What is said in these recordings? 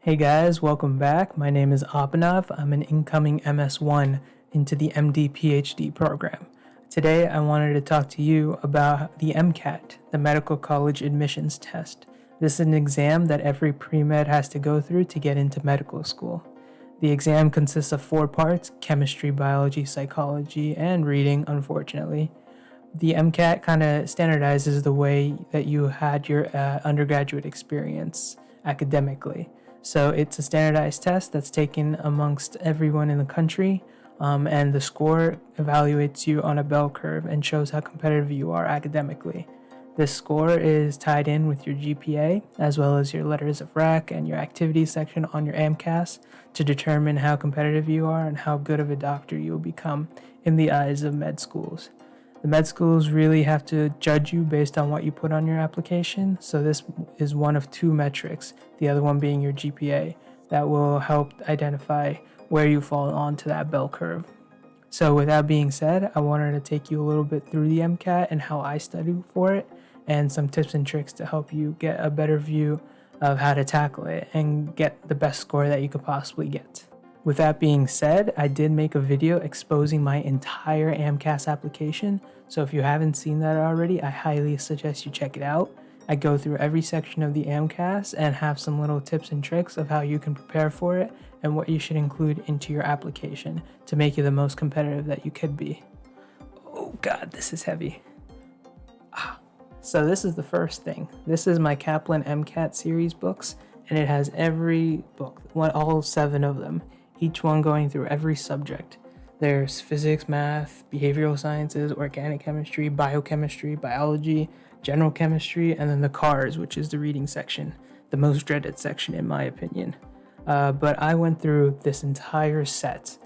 Hey guys, welcome back. My name is Abhinav. I'm an incoming MS1 into the MD PhD program. Today I wanted to talk to you about the MCAT, the Medical College Admissions Test. This is an exam that every pre-med has to go through to get into medical school. The exam consists of 4 parts: chemistry, biology, psychology, and reading, unfortunately. The MCAT kind of standardizes the way that you had your undergraduate experience academically. So it's a standardized test that's taken amongst everyone in the country, and the score evaluates you on a bell curve and shows how competitive you are academically. This score is tied in with your GPA, as well as your letters of rec and your activities section on your AMCAS to determine how competitive you are and how good of a doctor you will become in the eyes of med schools. The med schools really have to judge you based on what you put on your application, so this is one of 2 metrics, the other one being your GPA, that will help identify where you fall onto that bell curve. So with that being said, I wanted to take you a little bit through the MCAT and how I studied for it, and some tips and tricks to help you get a better view of how to tackle it and get the best score that you could possibly get. With that being said, I did make a video exposing my entire AMCAS application, so if you haven't seen that already, I highly suggest you check it out. I go through every section of the AMCAS and have some little tips and tricks of how you can prepare for it and what you should include into your application to make you the most competitive that you could be. Oh god, this is heavy. So this is the first thing. This is my Kaplan MCAT series books, and it has every book, all 7 of them, each one going through every subject. There's physics, math, behavioral sciences, organic chemistry, biochemistry, biology, general chemistry, and then the CARS, which is the reading section, the most dreaded section in my opinion. But I went through this entire set.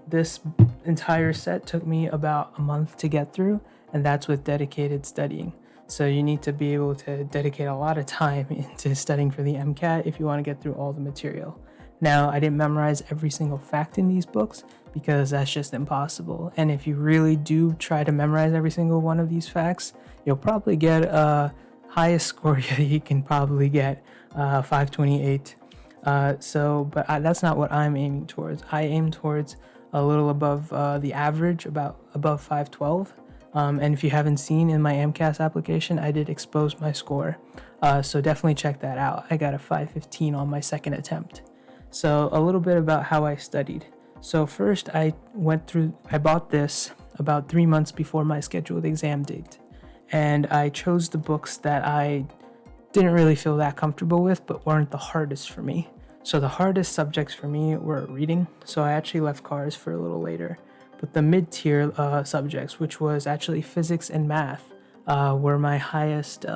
This entire set took me about a month to get through, and that's with dedicated studying. So you need to be able to dedicate a lot of time into studying for the MCAT if you want to get through all the material. Now, I didn't memorize every single fact in these books because that's just impossible. And if you really do try to memorize every single one of these facts, you'll probably get a highest score you can probably get, 528. But that's not what I'm aiming towards. I aim towards a little above the average, about above 512. And if you haven't seen in my AMCAS application, I did expose my score. So definitely check that out. I got a 515 on my second attempt. So a little bit about how I studied. So first I bought this about 3 months before my scheduled exam date. And I chose the books that I didn't really feel that comfortable with, but weren't the hardest for me. So the hardest subjects for me were reading. So I actually left CARS for a little later. But the mid-tier subjects, which was actually physics and math, were my highest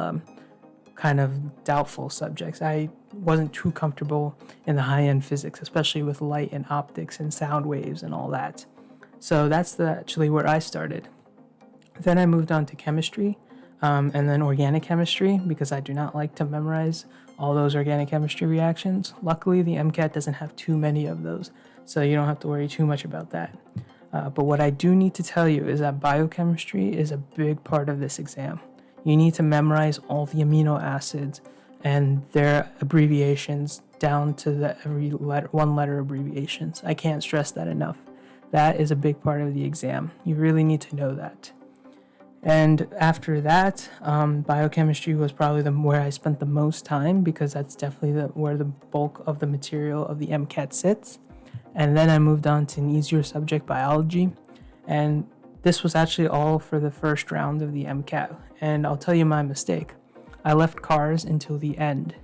kind of doubtful subjects. I wasn't too comfortable in the high-end physics, especially with light and optics and sound waves and all that. So that's actually where I started. Then I moved on to chemistry, and then organic chemistry, because I do not like to memorize all those organic chemistry reactions. Luckily, the MCAT doesn't have too many of those, so you don't have to worry too much about that. But what I do need to tell you is that biochemistry is a big part of this exam. You need to memorize all the amino acids and their abbreviations down to the every letter, 1-letter abbreviations. I can't stress that enough. That is a big part of the exam. You really need to know that. And after that, biochemistry was probably where I spent the most time, because that's definitely where the bulk of the material of the MCAT sits. And then I moved on to an easier subject, biology. And this was actually all for the first round of the MCAT. And I'll tell you my mistake. I left CARS until the end.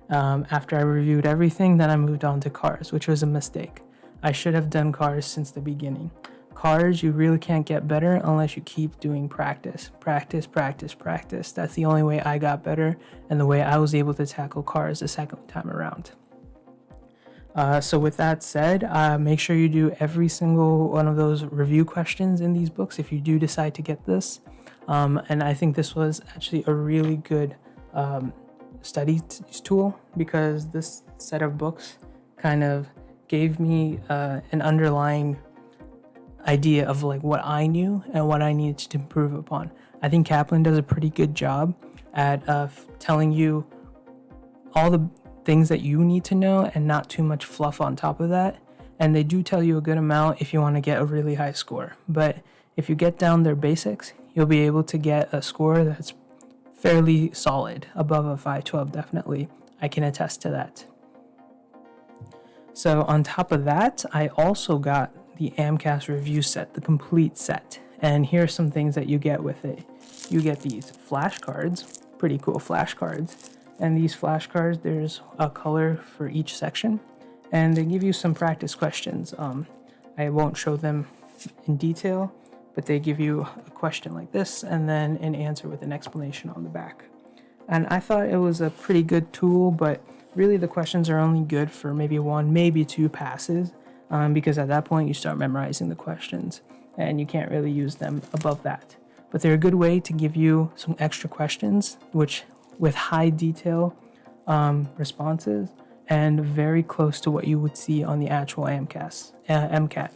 After I reviewed everything, then I moved on to CARS, which was a mistake. I should have done CARS since the beginning. CARS, you really can't get better unless you keep doing practice. Practice, practice, practice. That's the only way I got better and the way I was able to tackle CARS the second time around. So with that said, make sure you do every single one of those review questions in these books if you do decide to get this. And I think this was actually a really good study tool, because this set of books kind of gave me an underlying idea of like what I knew and what I needed to improve upon. I think Kaplan does a pretty good job at telling you all the things that you need to know and not too much fluff on top of that. And they do tell you a good amount if you want to get a really high score. But if you get down their basics, you'll be able to get a score that's fairly solid, above a 512 definitely. I can attest to that. So on top of that, I also got the MCAT review set, the complete set. And here are some things that you get with it. You get these flashcards, pretty cool flashcards. And these flashcards, there's a color for each section. And they give you some practice questions. I won't show them in detail, but they give you a question like this and then an answer with an explanation on the back. And I thought it was a pretty good tool, but really the questions are only good for maybe one, maybe two passes, because at that point you start memorizing the questions and you can't really use them above that. But they're a good way to give you some extra questions, which with high detail responses and very close to what you would see on the actual MCAT.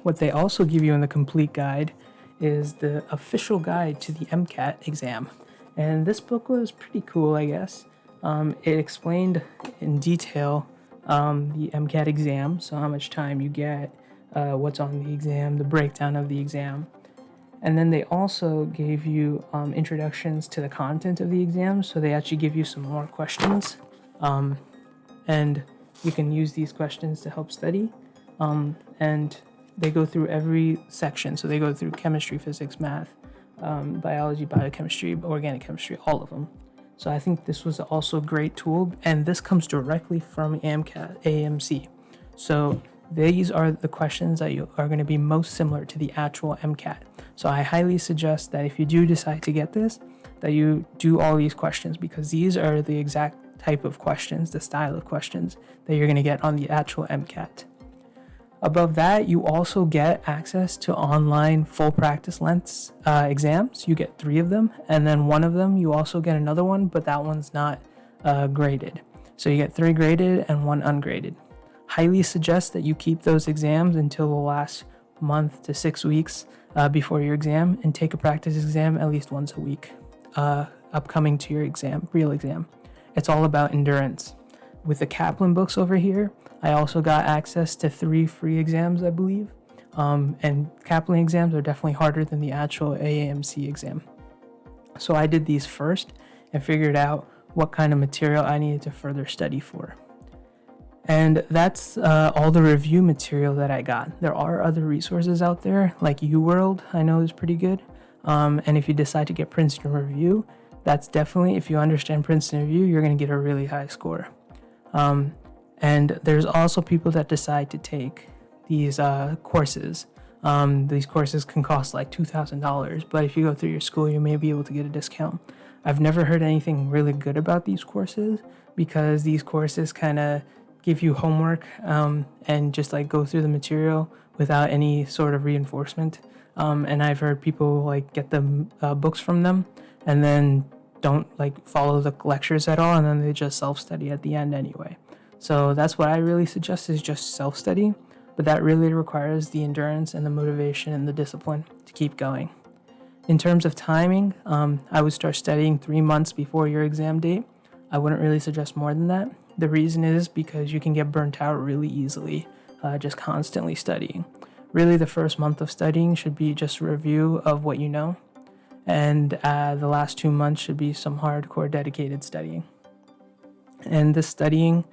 What they also give you in the complete guide is the official guide to the MCAT exam. And this book was pretty cool, I guess. It explained in detail the MCAT exam, so how much time you get, what's on the exam, the breakdown of the exam. And then they also gave you introductions to the content of the exam, so they actually give you some more questions. And you can use these questions to help study. And they go through every section, so they go through chemistry, physics, math, biology, biochemistry, organic chemistry, all of them. So I think this was also a great tool, and this comes directly from AMC. So these are the questions that are going to be most similar to the actual MCAT. So I highly suggest that if you do decide to get this, that you do all these questions, because these are the exact type of questions, the style of questions that you're going to get on the actual MCAT. Above that, you also get access to online full practice lengths exams. You get 3 of them, and then one of them you also get another one, but that one's not graded. So you get 3 graded and 1 ungraded. Highly suggest that you keep those exams until the last month to 6 weeks before your exam, and take a practice exam at least once a week upcoming to your exam, real exam. It's all about endurance. With the Kaplan books over here, I also got access to 3 free exams, I believe. And Kaplan exams are definitely harder than the actual AAMC exam. So I did these first and figured out what kind of material I needed to further study for. And that's all the review material that I got. There are other resources out there, like UWorld, I know is pretty good. And if you decide to get Princeton Review, that's definitely, if you understand Princeton Review, you're going to get a really high score. And there's also people that decide to take these courses. These courses can cost like $2,000, but if you go through your school, you may be able to get a discount. I've never heard anything really good about these courses, because these courses kind of give you homework and just like go through the material without any sort of reinforcement. And I've heard people like get the books from them and then don't like follow the lectures at all, and then they just self-study at the end anyway. So that's what I really suggest, is just self-study, but that really requires the endurance and the motivation and the discipline to keep going. In terms of timing, I would start studying 3 months before your exam date. I wouldn't really suggest more than that. The reason is because you can get burnt out really easily, just constantly studying. Really, the first month of studying should be just a review of what you know, and the last 2 months should be some hardcore dedicated studying. And this studying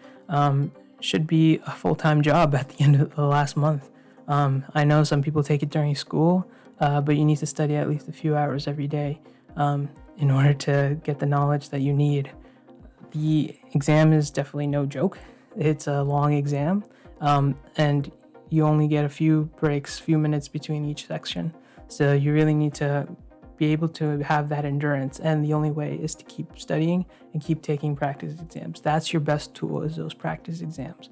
should be a full-time job at the end of the last month. I know some people take it during school, but you need to study at least a few hours every day in order to get the knowledge that you need. The exam is definitely no joke. It's a long exam, and you only get a few minutes between each section. So you really need to be able to have that endurance, and the only way is to keep studying and keep taking practice exams. That's your best tool, is those practice exams.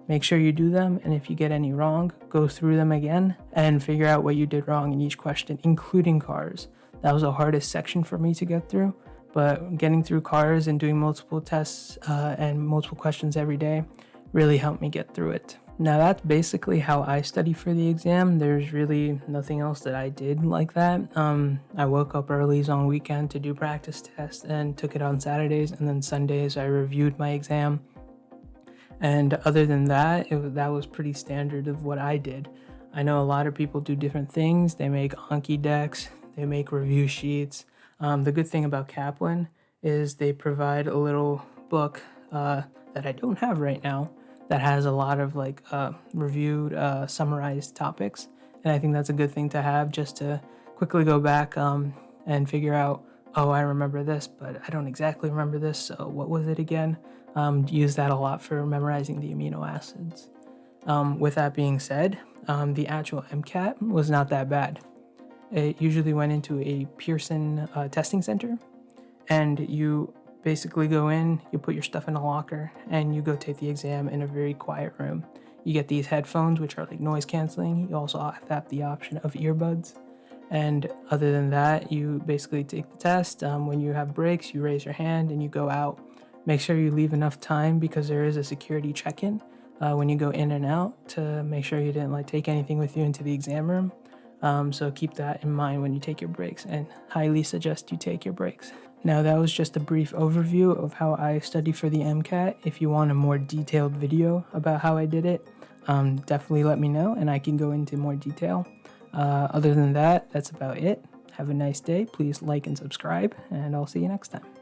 Make sure you do them, and if you get any wrong, go through them again and figure out what you did wrong in each question, including cars. That was the hardest section for me to get through, but getting through cars and doing multiple tests and multiple questions every day really helped me get through it. Now that's basically how I study for the exam. There's really nothing else that I did like that. I woke up early on weekend to do practice tests and took it on Saturdays, and then Sundays I reviewed my exam. And other than that, that was pretty standard of what I did. I know a lot of people do different things. They make Anki decks, they make review sheets. The good thing about Kaplan is they provide a little book that I don't have right now that has a lot of like reviewed, summarized topics. And I think that's a good thing to have just to quickly go back and figure out, oh, I remember this, but I don't exactly remember this. So what was it again? Use that a lot for memorizing the amino acids. With that being said, the actual MCAT was not that bad. It usually went into a Pearson testing center, and you basically go in, you put your stuff in a locker, and you go take the exam in a very quiet room. You get these headphones, which are like noise canceling. You also have the option of earbuds. And other than that, you basically take the test. When you have breaks, you raise your hand and you go out. Make sure you leave enough time because there is a security check-in when you go in and out to make sure you didn't like take anything with you into the exam room. So keep that in mind when you take your breaks, and highly suggest you take your breaks. Now that was just a brief overview of how I study for the MCAT. If you want a more detailed video about how I did it, definitely let me know and I can go into more detail. Other than that, that's about it. Have a nice day. Please like and subscribe, and I'll see you next time.